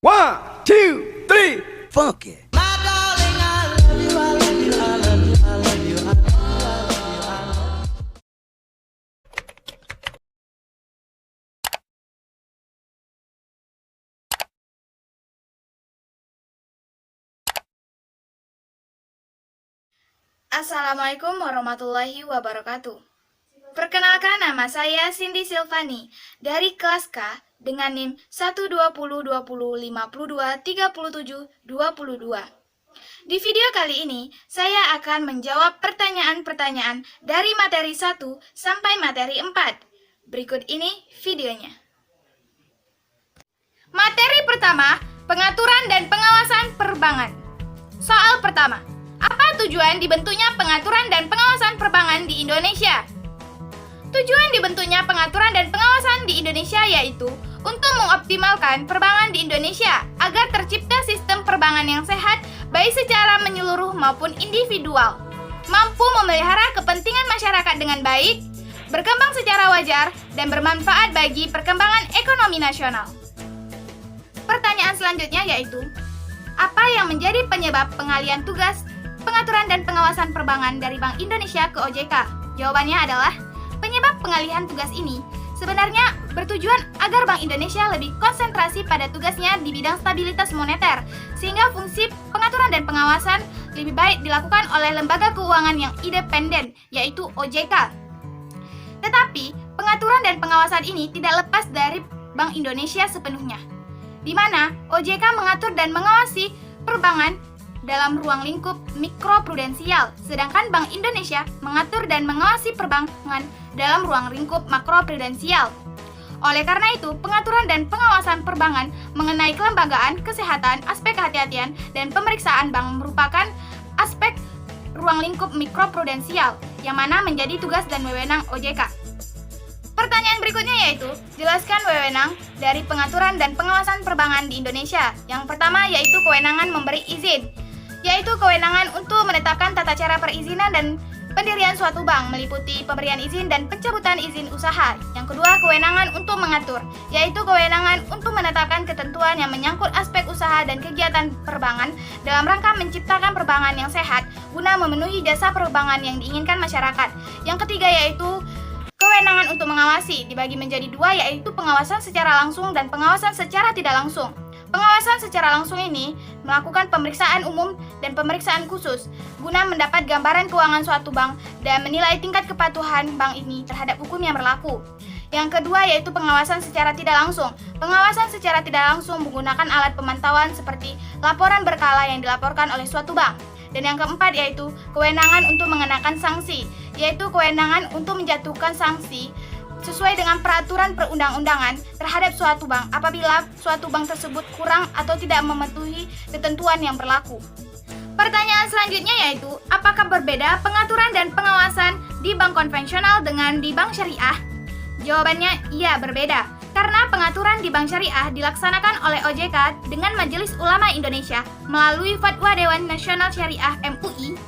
One, two, three, funk it. Assalamualaikum warahmatullahi wabarakatuh. Perkenalkan, nama saya Cindy Silvani dari kelas K dengan NIM 1202050237722. Di video kali ini, saya akan menjawab pertanyaan-pertanyaan dari materi 1 sampai materi 4. Berikut ini videonya. Materi pertama, pengaturan dan pengawasan perbankan. Soal pertama, apa tujuan dibentuknya pengaturan dan pengawasan perbankan di Indonesia? Tujuan dibentuknya pengaturan dan pengawasan di Indonesia yaitu untuk mengoptimalkan perbankan di Indonesia agar tercipta sistem perbankan yang sehat baik secara menyeluruh maupun individual, mampu memelihara kepentingan masyarakat dengan baik, berkembang secara wajar, dan bermanfaat bagi perkembangan ekonomi nasional. Pertanyaan selanjutnya yaitu, apa yang menjadi penyebab pengalihan tugas pengaturan dan pengawasan perbankan dari Bank Indonesia ke OJK? Jawabannya adalah, penyebab pengalihan tugas ini sebenarnya bertujuan agar Bank Indonesia lebih konsentrasi pada tugasnya di bidang stabilitas moneter, sehingga fungsi pengaturan dan pengawasan lebih baik dilakukan oleh lembaga keuangan yang independen, yaitu OJK. Tetapi, pengaturan dan pengawasan ini tidak lepas dari Bank Indonesia sepenuhnya, di mana OJK mengatur dan mengawasi perbankan dalam ruang lingkup mikroprudensial, sedangkan Bank Indonesia mengatur dan mengawasi perbankan dalam ruang lingkup makroprudensial. Oleh karena itu, pengaturan dan pengawasan perbankan mengenai kelembagaan, kesehatan, aspek kehati-hatian, dan pemeriksaan bank merupakan aspek ruang lingkup mikroprudensial, yang mana menjadi tugas dan wewenang OJK. Pertanyaan berikutnya yaitu, jelaskan wewenang dari pengaturan dan pengawasan perbankan di Indonesia. Yang pertama yaitu kewenangan memberi izin, yaitu kewenangan untuk menetapkan tata cara perizinan dan pendirian suatu bank, meliputi pemberian izin dan pencabutan izin usaha. Yang kedua, kewenangan untuk mengatur, yaitu kewenangan untuk menetapkan ketentuan yang menyangkut aspek usaha dan kegiatan perbankan dalam rangka menciptakan perbankan yang sehat guna memenuhi jasa perbankan yang diinginkan masyarakat. Yang ketiga yaitu kewenangan untuk mengawasi, dibagi menjadi dua, yaitu pengawasan secara langsung dan pengawasan secara tidak langsung. Pengawasan secara langsung ini melakukan pemeriksaan umum dan pemeriksaan khusus guna mendapat gambaran keuangan suatu bank dan menilai tingkat kepatuhan bank ini terhadap hukum yang berlaku. Yang kedua yaitu pengawasan secara tidak langsung. Pengawasan secara tidak langsung menggunakan alat pemantauan seperti laporan berkala yang dilaporkan oleh suatu bank. Dan yang keempat yaitu kewenangan untuk mengenakan sanksi, yaitu kewenangan untuk menjatuhkan sanksi sesuai dengan peraturan perundang-undangan terhadap suatu bank apabila suatu bank tersebut kurang atau tidak mematuhi ketentuan yang berlaku. Pertanyaan selanjutnya yaitu, apakah berbeda pengaturan dan pengawasan di bank konvensional dengan di bank syariah? Jawabannya iya, berbeda. Karena pengaturan di bank syariah dilaksanakan oleh OJK dengan Majelis Ulama Indonesia melalui Fatwa Dewan Nasional Syariah MUI,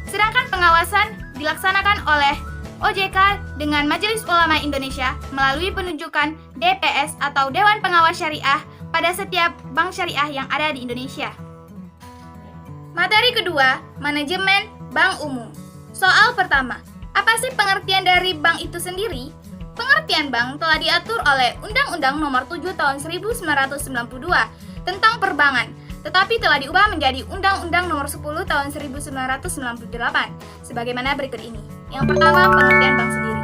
sedangkan pengawasan dilaksanakan oleh OJK dengan Majelis Ulama Indonesia melalui penunjukan DPS atau Dewan Pengawas Syariah pada setiap bank syariah yang ada di Indonesia. Materi kedua, manajemen bank umum. Soal pertama, apa sih pengertian dari bank itu sendiri? Pengertian bank telah diatur oleh Undang-Undang Nomor 7 Tahun 1992 tentang perbankan, tetapi telah diubah menjadi Undang-Undang Nomor 10 Tahun 1998 sebagaimana berikut ini. Yang pertama, pengertian bank sendiri.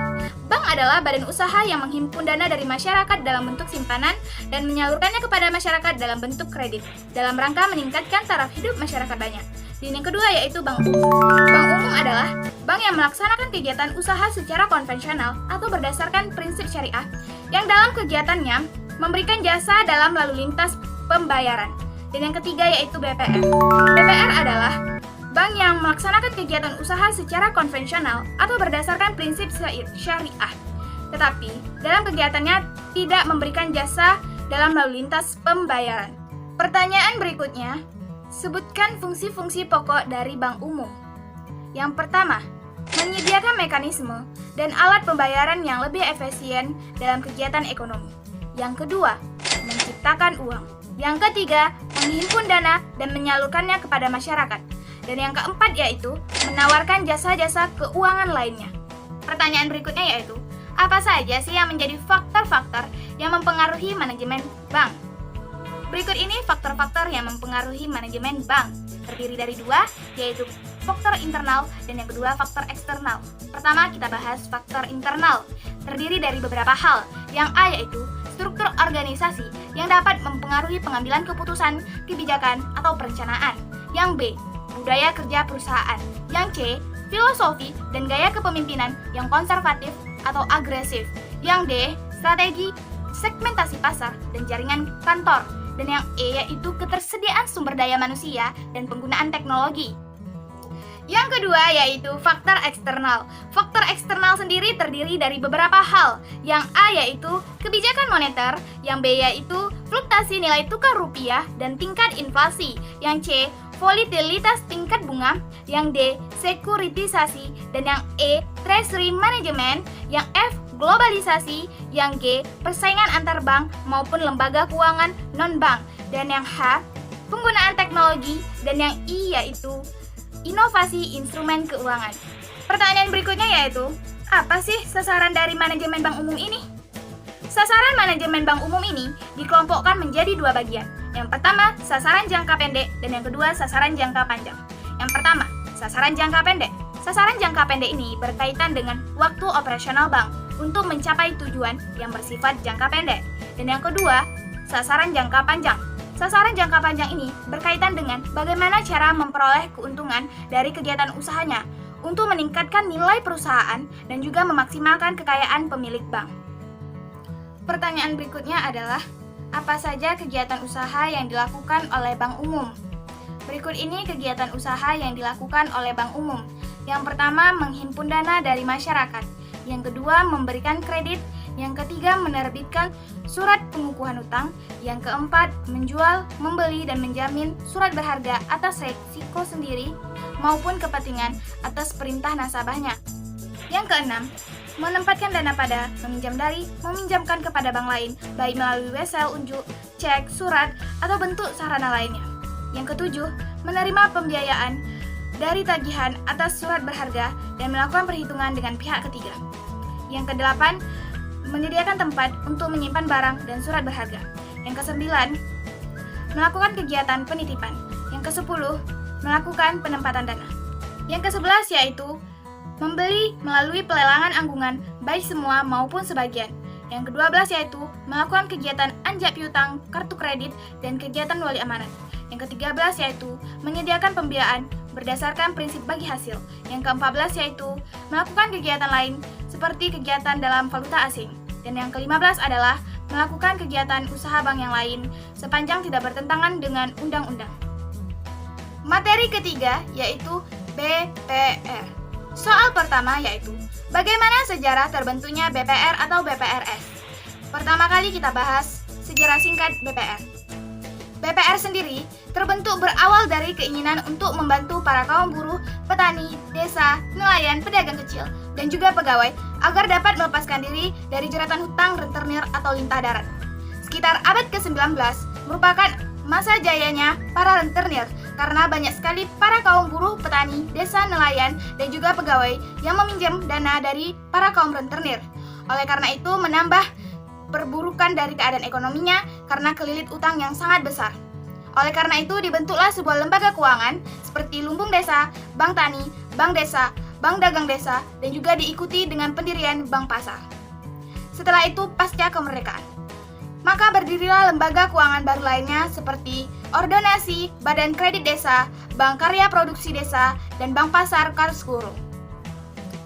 Bank adalah badan usaha yang menghimpun dana dari masyarakat dalam bentuk simpanan dan menyalurkannya kepada masyarakat dalam bentuk kredit, dalam rangka meningkatkan taraf hidup masyarakat banyak. Dan yang kedua yaitu bank umum. Bank umum adalah bank yang melaksanakan kegiatan usaha secara konvensional atau berdasarkan prinsip syariah, yang dalam kegiatannya memberikan jasa dalam lalu lintas pembayaran. Dan yang ketiga yaitu BPR. BPR adalah bank yang melaksanakan kegiatan usaha secara konvensional atau berdasarkan prinsip syariah, tetapi dalam kegiatannya tidak memberikan jasa dalam lalu lintas pembayaran. Pertanyaan berikutnya, sebutkan fungsi-fungsi pokok dari bank umum. Yang pertama, menyediakan mekanisme dan alat pembayaran yang lebih efisien dalam kegiatan ekonomi. Yang kedua, menciptakan uang. Yang ketiga, menghimpun dana dan menyalurkannya kepada masyarakat. Dan yang keempat yaitu menawarkan jasa-jasa keuangan lainnya. Pertanyaan berikutnya yaitu, apa saja sih yang menjadi faktor-faktor yang mempengaruhi manajemen bank? Berikut ini faktor-faktor yang mempengaruhi manajemen bank. Terdiri dari dua, yaitu faktor internal dan yang kedua faktor eksternal. Pertama kita bahas faktor internal. Terdiri dari beberapa hal. Yang A yaitu struktur organisasi yang dapat mempengaruhi pengambilan keputusan, kebijakan, atau perencanaan. Yang B, budaya kerja perusahaan. Yang C, filosofi dan gaya kepemimpinan yang konservatif atau agresif. Yang D, strategi, segmentasi pasar, dan jaringan kantor. Dan yang E yaitu ketersediaan sumber daya manusia dan penggunaan teknologi. Yang kedua yaitu faktor eksternal. Faktor eksternal sendiri terdiri dari beberapa hal. Yang A yaitu kebijakan moneter, yang B yaitu fluktuasi nilai tukar rupiah dan tingkat inflasi, yang C volatilitas tingkat bunga, yang D sekuritisasi, dan yang E treasury management, yang F globalisasi, yang G persaingan antar bank maupun lembaga keuangan non-bank, dan yang H penggunaan teknologi, dan yang I yaitu inovasi instrumen keuangan. Pertanyaan berikutnya yaitu, apa sih sasaran dari manajemen bank umum ini? Sasaran manajemen bank umum ini dikelompokkan menjadi dua bagian. Yang pertama, sasaran jangka pendek, dan yang kedua, sasaran jangka panjang. Yang pertama, sasaran jangka pendek. Sasaran jangka pendek ini berkaitan dengan waktu operasional bank untuk mencapai tujuan yang bersifat jangka pendek. Dan yang kedua, sasaran jangka panjang. Sasaran jangka panjang ini berkaitan dengan bagaimana cara memperoleh keuntungan dari kegiatan usahanya untuk meningkatkan nilai perusahaan dan juga memaksimalkan kekayaan pemilik bank. Pertanyaan berikutnya adalah, apa saja kegiatan usaha yang dilakukan oleh bank umum? Berikut ini kegiatan usaha yang dilakukan oleh bank umum. Yang pertama, menghimpun dana dari masyarakat. Yang kedua, memberikan kredit. Yang ketiga, menerbitkan surat pengukuhan utang. Yang keempat, menjual, membeli, dan menjamin surat berharga atas resiko sendiri maupun kepentingan atas perintah nasabahnya. Yang keenam, menempatkan dana pada, meminjam dari, meminjamkan kepada bank lain, baik melalui wesel, unjuk, cek, surat, atau bentuk sarana lainnya. Yang ketujuh, menerima pembiayaan dari tagihan atas surat berharga dan melakukan perhitungan dengan pihak ketiga. Yang kedelapan, menyediakan tempat untuk menyimpan barang dan surat berharga. Yang kesembilan, melakukan kegiatan penitipan. Yang kesepuluh, melakukan penempatan dana. Yang kesebelas yaitu membeli melalui pelelangan anggungan baik semua maupun sebagian. Yang ke-12 yaitu melakukan kegiatan anjak piutang, kartu kredit, dan kegiatan wali amanat. Yang ke-13 yaitu menyediakan pembiayaan berdasarkan prinsip bagi hasil. Yang ke-14 yaitu melakukan kegiatan lain seperti kegiatan dalam valuta asing. Dan yang ke-15 adalah melakukan kegiatan usaha bank yang lain sepanjang tidak bertentangan dengan undang-undang. Materi ketiga yaitu BPR. Soal pertama yaitu, bagaimana sejarah terbentuknya BPR atau BPRS? Pertama kali kita bahas sejarah singkat BPR. BPR sendiri terbentuk berawal dari keinginan untuk membantu para kaum buruh, petani, desa, nelayan, pedagang kecil, dan juga pegawai agar dapat melepaskan diri dari jeratan hutang rentenir atau lintah darat. Sekitar abad ke-19 merupakan masa jayanya para rentenir karena banyak sekali para kaum buruh, petani, desa, nelayan, dan juga pegawai yang meminjam dana dari para kaum rentenir. Oleh karena itu menambah perburukan dari keadaan ekonominya karena kelilit utang yang sangat besar. Oleh karena itu dibentuklah sebuah lembaga keuangan seperti Lumbung Desa, Bank Tani, Bank Desa, Bank Dagang Desa, dan juga diikuti dengan pendirian Bank Pasar. Setelah itu pasca kemerdekaan, maka berdirilah lembaga keuangan baru lainnya seperti Ordonasi, Badan Kredit Desa, Bank Karya Produksi Desa, dan Bank Pasar Karskuro.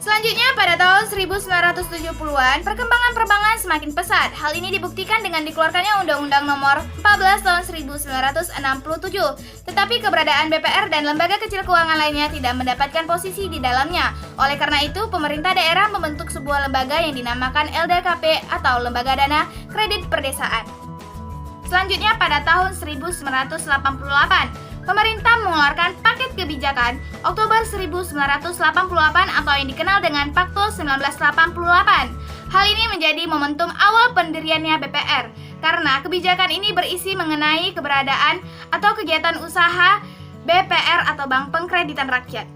Selanjutnya pada tahun 1970-an, perkembangan perbankan semakin pesat. Hal ini dibuktikan dengan dikeluarkannya Undang-Undang Nomor 14 Tahun 1967. Tetapi keberadaan BPR dan lembaga kecil keuangan lainnya tidak mendapatkan posisi di dalamnya. Oleh karena itu, pemerintah daerah membentuk sebuah lembaga yang dinamakan LDKP atau Lembaga Dana Kredit Perdesaan. Selanjutnya pada tahun 1988, pemerintah mengeluarkan paket kebijakan Oktober 1988 atau yang dikenal dengan Pakto 1988. Hal ini menjadi momentum awal pendiriannya BPR, karena kebijakan ini berisi mengenai keberadaan atau kegiatan usaha BPR atau Bank Pengkreditan Rakyat.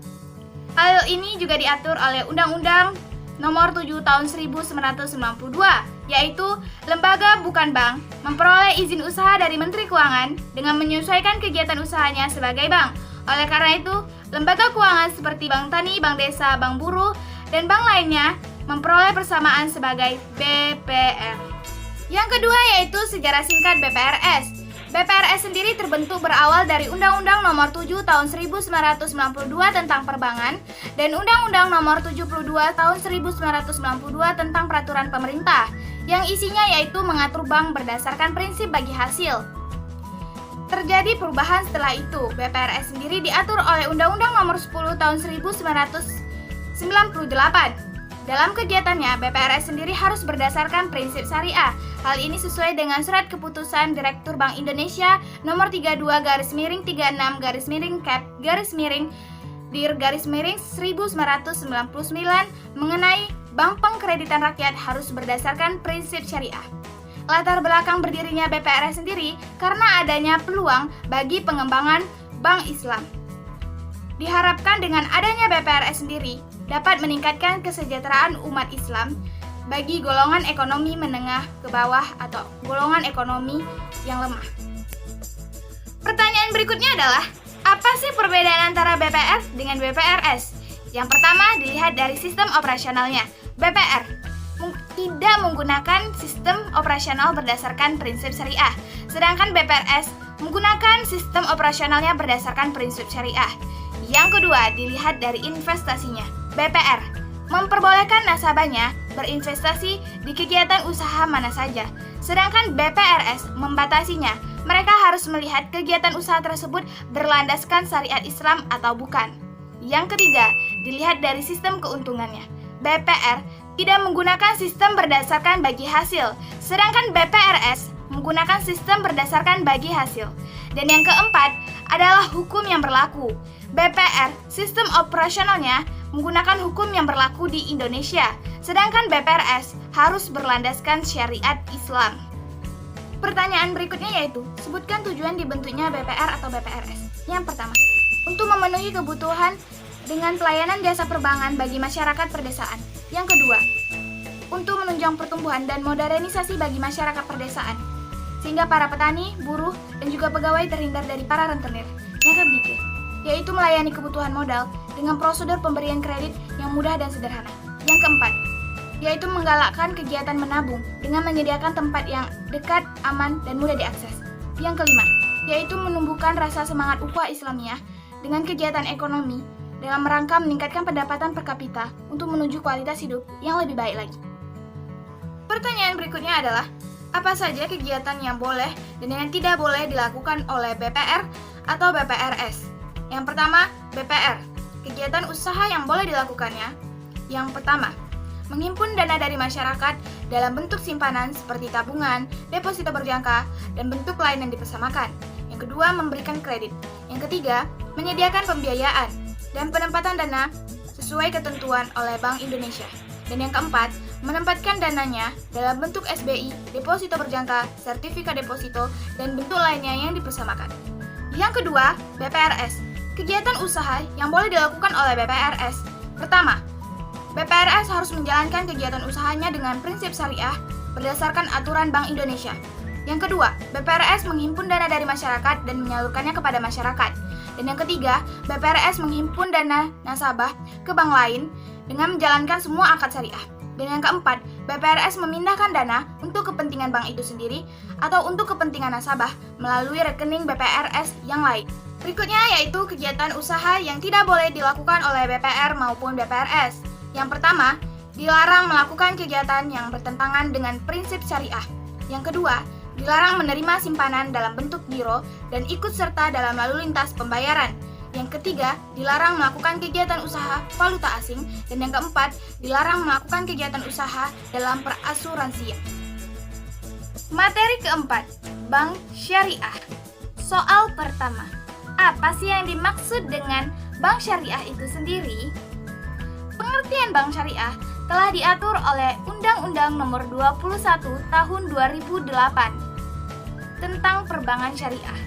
Hal ini juga diatur oleh Undang-Undang Nomor 7 Tahun 1992, yaitu lembaga bukan bank memperoleh izin usaha dari Menteri Keuangan dengan menyesuaikan kegiatan usahanya sebagai bank. Oleh karena itu, lembaga keuangan seperti Bank Tani, Bank Desa, Bank Buruh, dan bank lainnya memperoleh persamaan sebagai BPR. Yang kedua yaitu sejarah singkat BPRS. BPRS sendiri terbentuk berawal dari Undang-Undang Nomor 7 Tahun 1992 tentang Perbankan dan Undang-Undang Nomor 72 Tahun 1992 tentang Peraturan Pemerintah, yang isinya yaitu mengatur bank berdasarkan prinsip bagi hasil. Terjadi perubahan setelah itu. BPRS sendiri diatur oleh Undang-Undang Nomor 10 Tahun 1998. Dalam kegiatannya, BPRS sendiri harus berdasarkan prinsip syariah. Hal ini sesuai dengan Surat Keputusan Direktur Bank Indonesia Nomor 32/Cap-Dir/1999 mengenai Bank Pengkreditan Rakyat harus berdasarkan prinsip syariah. Latar belakang berdirinya BPRS sendiri karena adanya peluang bagi pengembangan bank Islam. Diharapkan dengan adanya BPRS sendiri dapat meningkatkan kesejahteraan umat Islam bagi golongan ekonomi menengah ke bawah atau golongan ekonomi yang lemah. Pertanyaan berikutnya adalah, apa sih perbedaan antara BPR dengan BPRS? Yang pertama, dilihat dari sistem operasionalnya. BPR tidak menggunakan sistem operasional berdasarkan prinsip syariah, sedangkan BPRS menggunakan sistem operasionalnya berdasarkan prinsip syariah. Yang kedua, dilihat dari investasinya. BPR memperbolehkan nasabahnya berinvestasi di kegiatan usaha mana saja, sedangkan BPRS membatasinya. Mereka harus melihat kegiatan usaha tersebut berlandaskan syariat Islam atau bukan. Yang ketiga, dilihat dari sistem keuntungannya. BPR tidak menggunakan sistem berdasarkan bagi hasil, sedangkan BPRS menggunakan sistem berdasarkan bagi hasil. Dan yang keempat adalah hukum yang berlaku. BPR, sistem operasionalnya menggunakan hukum yang berlaku di Indonesia, sedangkan BPRS harus berlandaskan syariat Islam. Pertanyaan berikutnya yaitu, sebutkan tujuan dibentuknya BPR atau BPRS. Yang pertama, untuk memenuhi kebutuhan dengan pelayanan jasa perbankan bagi masyarakat perdesaan. Yang kedua, untuk menunjang pertumbuhan dan modernisasi bagi masyarakat perdesaan, sehingga para petani, buruh, dan juga pegawai terhindar dari para rentenir. Yang ketiga, yaitu melayani kebutuhan modal dengan prosedur pemberian kredit yang mudah dan sederhana. Yang keempat, yaitu menggalakkan kegiatan menabung dengan menyediakan tempat yang dekat, aman, dan mudah diakses. Yang kelima, yaitu menumbuhkan rasa semangat ukhuwah Islamiyah dengan kegiatan ekonomi dalam rangka meningkatkan pendapatan per kapita untuk menuju kualitas hidup yang lebih baik lagi. Pertanyaan berikutnya adalah, apa saja kegiatan yang boleh dan yang tidak boleh dilakukan oleh BPR atau BPRS? Yang pertama, BPR. Kegiatan usaha yang boleh dilakukannya. Yang pertama, menghimpun dana dari masyarakat dalam bentuk simpanan seperti tabungan, deposito berjangka, dan bentuk lain yang dipersamakan. Yang kedua, memberikan kredit. Yang ketiga, menyediakan pembiayaan dan penempatan dana sesuai ketentuan oleh Bank Indonesia. Dan yang keempat, menempatkan dananya dalam bentuk SBI, deposito berjangka, sertifikat deposito, dan bentuk lainnya yang dipersamakan. Yang kedua, BPRS. Kegiatan usaha yang boleh dilakukan oleh BPRS. Pertama, BPRS harus menjalankan kegiatan usahanya dengan prinsip syariah berdasarkan aturan Bank Indonesia. Yang kedua, BPRS menghimpun dana dari masyarakat dan menyalurkannya kepada masyarakat. Dan yang ketiga, BPRS menghimpun dana nasabah ke bank lain dengan menjalankan semua akad syariah. Dan yang keempat, BPRS memindahkan dana untuk kepentingan bank itu sendiri atau untuk kepentingan nasabah melalui rekening BPRS yang lain. Berikutnya yaitu kegiatan usaha yang tidak boleh dilakukan oleh BPR maupun BPRS. Yang pertama, dilarang melakukan kegiatan yang bertentangan dengan prinsip syariah. Yang kedua, dilarang menerima simpanan dalam bentuk giro dan ikut serta dalam lalu lintas pembayaran. Yang ketiga, dilarang melakukan kegiatan usaha valuta asing. Dan yang keempat, dilarang melakukan kegiatan usaha dalam perasuransian. Materi keempat, Bank Syariah. Soal pertama, apa sih yang dimaksud dengan bank syariah itu sendiri? Pengertian bank syariah telah diatur oleh Undang-Undang Nomor 21 Tahun 2008 tentang perbankan syariah.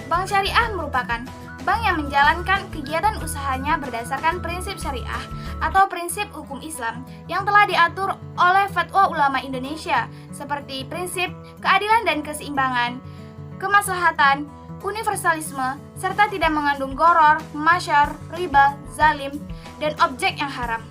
Bank syariah merupakan bank yang menjalankan kegiatan usahanya berdasarkan prinsip syariah atau prinsip hukum Islam yang telah diatur oleh Fatwa Ulama Indonesia seperti prinsip keadilan dan keseimbangan, kemaslahatan, universalisme, serta tidak mengandung gharar, masyar, riba, zalim, dan objek yang haram.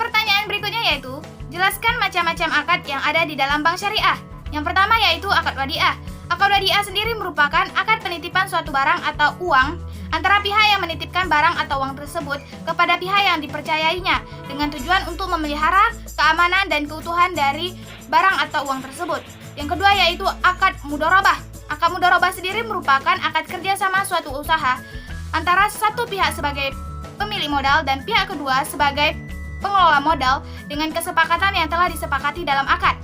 Pertanyaan berikutnya yaitu, jelaskan macam-macam akad yang ada di dalam bank syariah. Yang pertama yaitu akad wadiah. Akad wadiah sendiri merupakan akad penitipan suatu barang atau uang antara pihak yang menitipkan barang atau uang tersebut kepada pihak yang dipercayainya dengan tujuan untuk memelihara keamanan dan keutuhan dari barang atau uang tersebut. Yang kedua yaitu akad mudharabah. Akad mudharabah sendiri merupakan akad kerjasama suatu usaha antara satu pihak sebagai pemilik modal dan pihak kedua sebagai pengelola modal dengan kesepakatan yang telah disepakati dalam akad.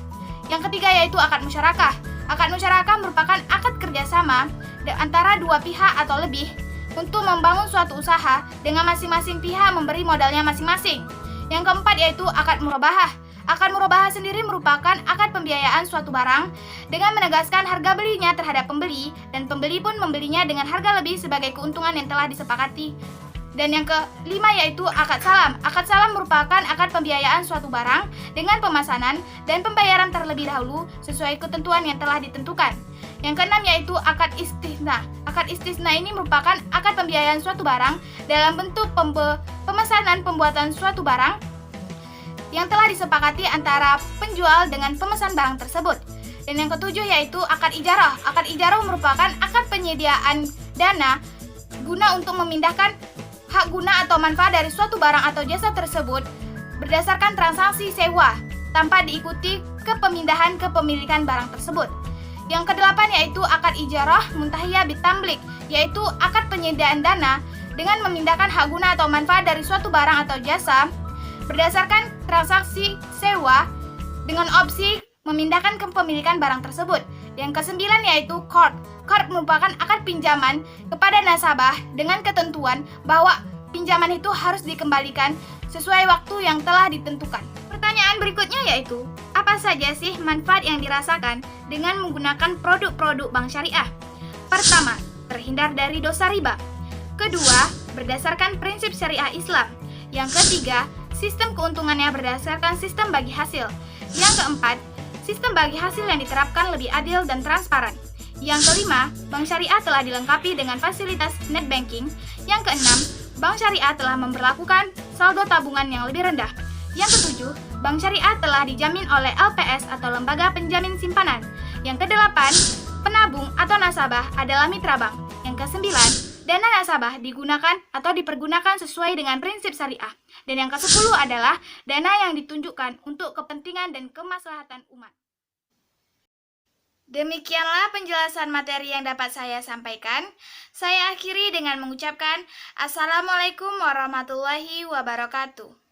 Yang ketiga yaitu akad musyarakah. Akad musyarakah merupakan akad kerjasama antara dua pihak atau lebih untuk membangun suatu usaha dengan masing-masing pihak memberi modalnya masing-masing. Yang keempat yaitu akad murabahah. Akad murabahah sendiri merupakan akad pembiayaan suatu barang dengan menegaskan harga belinya terhadap pembeli dan pembeli pun membelinya dengan harga lebih sebagai keuntungan yang telah disepakati. Dan yang kelima yaitu akad salam. Akad salam merupakan akad pembiayaan suatu barang dengan pemesanan dan pembayaran terlebih dahulu sesuai ketentuan yang telah ditentukan. Yang keenam yaitu akad istisna. Akad istisna ini merupakan akad pembiayaan suatu barang dalam bentuk pemesanan pembuatan suatu barang yang telah disepakati antara penjual dengan pemesan barang tersebut. Dan yang ketujuh yaitu akad ijarah. Akad ijarah merupakan akad penyediaan dana guna untuk memindahkan hak guna atau manfaat dari suatu barang atau jasa tersebut berdasarkan transaksi sewa tanpa diikuti kepemindahan kepemilikan barang tersebut. Yang kedelapan yaitu akad ijarah muntahiyah bitamlik, yaitu akad penyediaan dana dengan memindahkan hak guna atau manfaat dari suatu barang atau jasa berdasarkan transaksi sewa dengan opsi memindahkan kepemilikan barang tersebut. Yang kesembilan yaitu qard. Qard merupakan akad pinjaman kepada nasabah dengan ketentuan bahwa pinjaman itu harus dikembalikan sesuai waktu yang telah ditentukan. Pertanyaan berikutnya yaitu, apa saja sih manfaat yang dirasakan dengan menggunakan produk-produk bank syariah? Pertama, terhindar dari dosa riba. Kedua, berdasarkan prinsip syariah Islam. Yang ketiga, sistem keuntungannya berdasarkan sistem bagi hasil. Yang keempat, sistem bagi hasil yang diterapkan lebih adil dan transparan. Yang kelima, bank syariah telah dilengkapi dengan fasilitas net banking. Yang keenam, bank syariah telah memberlakukan saldo tabungan yang lebih rendah. Yang ketujuh, bank syariah telah dijamin oleh LPS atau lembaga penjamin simpanan. Yang kedelapan, penabung atau nasabah adalah mitra bank. Yang kesembilan, dana nasabah digunakan atau dipergunakan sesuai dengan prinsip syariah. Dan yang ke-10 adalah dana yang ditunjukkan untuk kepentingan dan kemaslahatan umat. Demikianlah penjelasan materi yang dapat saya sampaikan. Saya akhiri dengan mengucapkan Assalamualaikum warahmatullahi wabarakatuh.